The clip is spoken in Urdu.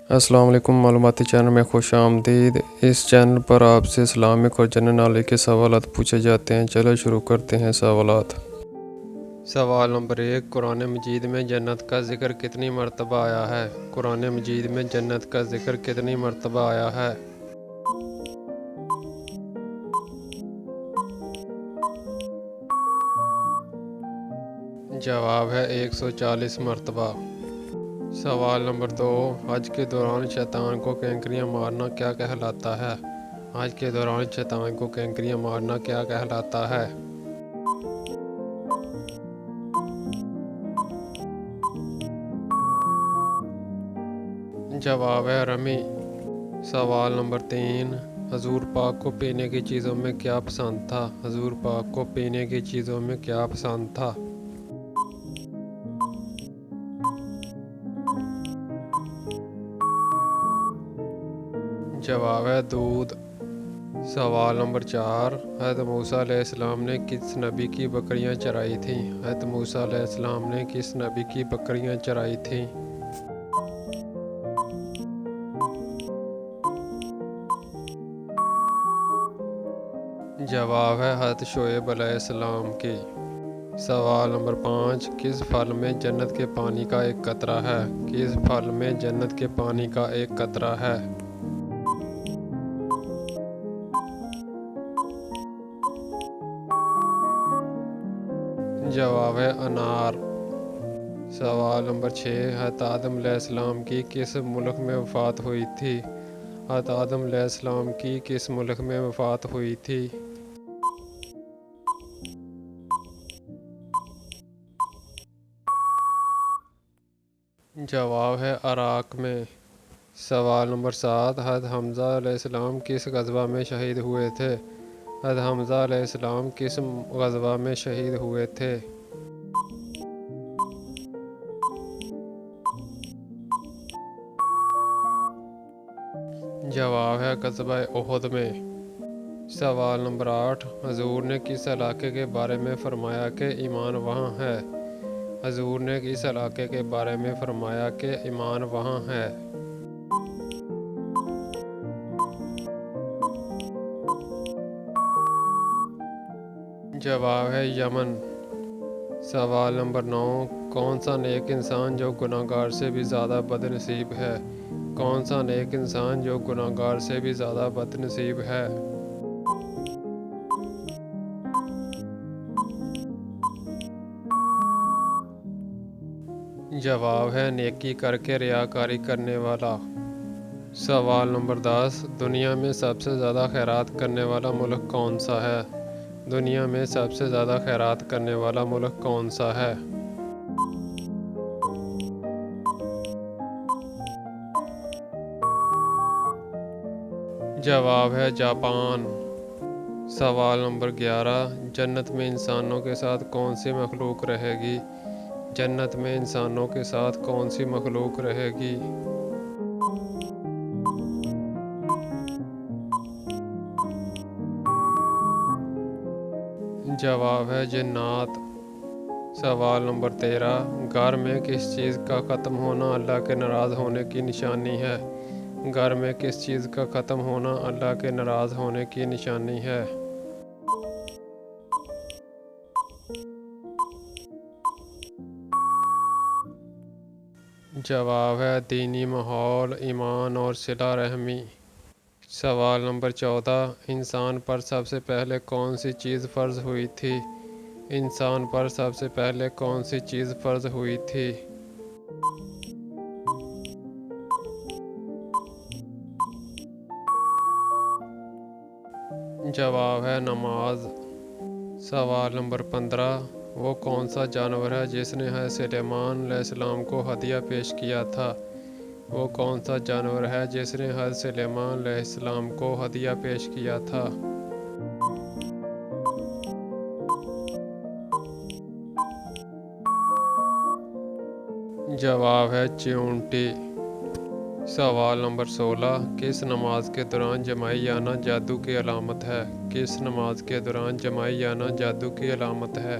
السلام علیکم، معلوماتی چینل میں خوش آمدید۔ اس چینل پر آپ سے اسلامک اور جنرل نالج کے سوالات پوچھے جاتے ہیں۔ چلو شروع کرتے ہیں سوالات۔ سوال نمبر 1، قرآن مجید میں جنت کا ذکر کتنی مرتبہ آیا ہے؟ قرآن مجید میں جنت کا ذکر کتنی مرتبہ آیا ہے؟ جواب ہے 140 مرتبہ۔ سوال نمبر 2، حج کے دوران شیطان کو کینکریاں مارنا کیا کہلاتا ہے؟ حج کے دوران شیطان کو کینکریاں مارنا کیا کہلاتا ہے؟ جواب ہے رمی۔ سوال نمبر 3، حضور پاک کو پینے کی چیزوں میں کیا پسند تھا؟ حضور پاک کو پینے کی چیزوں میں کیا پسند تھا؟ جواب ہے دودھ۔ سوال نمبر 4، حضرت موسیٰ علیہ السلام نے کس نبی کی بکریاں چرائی تھیں؟ حضرت موسیٰ علیہ السلام نے کس نبی کی بکریاں چرائی تھیں؟ جواب ہے حضرت شعیب علیہ السلام کی۔ سوال نمبر 5، کس پھل میں جنت کے پانی کا ایک قطرہ ہے؟ کس پھل میں جنت کے پانی کا ایک قطرہ ہے؟ جواب ہے انار۔ سوال نمبر 6، حضرت آدم علیہ السلام کی کس ملک میں وفات ہوئی تھی؟ حضرت آدم علیہ السلام کی کس ملک میں وفات ہوئی تھی؟ جواب ہے عراق میں۔ سوال نمبر 7، حضرت حمزہ علیہ السلام کس غزوہ میں شہید ہوئے تھے؟ حضرت حمزہ علیہ السلام کس غزوہ میں شہید ہوئے تھے؟ جواب ہے غزوہ احد میں۔ سوال نمبر 8، حضور نے کس علاقے کے بارے میں فرمایا کہ ایمان وہاں ہے؟ حضور نے کس علاقے کے بارے میں فرمایا کہ ایمان وہاں ہے؟ جواب ہے یمن۔ سوال نمبر 9، کون سا نیک انسان جو گناہ گار سے بھی زیادہ بد نصیب ہے؟ کون سا نیک انسان جو گناہ گار سے بھی زیادہ بد نصیب ہے؟ جواب ہے نیکی کر کے ریاکاری کرنے والا۔ سوال نمبر 10، دنیا میں سب سے زیادہ خیرات کرنے والا ملک کون سا ہے؟ دنیا میں سب سے زیادہ خیرات کرنے والا ملک کون سا ہے؟ جواب ہے جاپان۔ سوال نمبر 11، جنت میں انسانوں کے ساتھ کون سی مخلوق رہے گی؟ جنت میں انسانوں کے ساتھ کون سی مخلوق رہے گی؟ جواب ہے جنات۔ سوال نمبر 13، گھر میں کس چیز کا ختم ہونا اللہ کے ناراض ہونے کی نشانی ہے؟ گھر میں کس چیز کا ختم ہونا اللہ کے ناراض ہونے کی نشانی ہے؟ جواب ہے دینی ماحول، ایمان اور صلہ رحمی۔ سوال نمبر 14، انسان پر سب سے پہلے کون سی چیز فرض ہوئی تھی؟ انسان پر سب سے پہلے کون سی چیز فرض ہوئی تھی؟ جواب ہے نماز۔ سوال نمبر 15، وہ کون سا جانور ہے جس نے حضرت سلیمان علیہ السلام کو ہدیہ پیش کیا تھا؟ وہ کون سا جانور ہے جس نے حضرت سلیمان علیہ السلام کو ہدیہ پیش کیا تھا؟ جواب ہے چیونٹی۔ سوال نمبر 16، کس نماز کے دوران جماعی آنا جادو کی علامت ہے؟ کس نماز کے دوران جماعی آنا جادو کی علامت ہے؟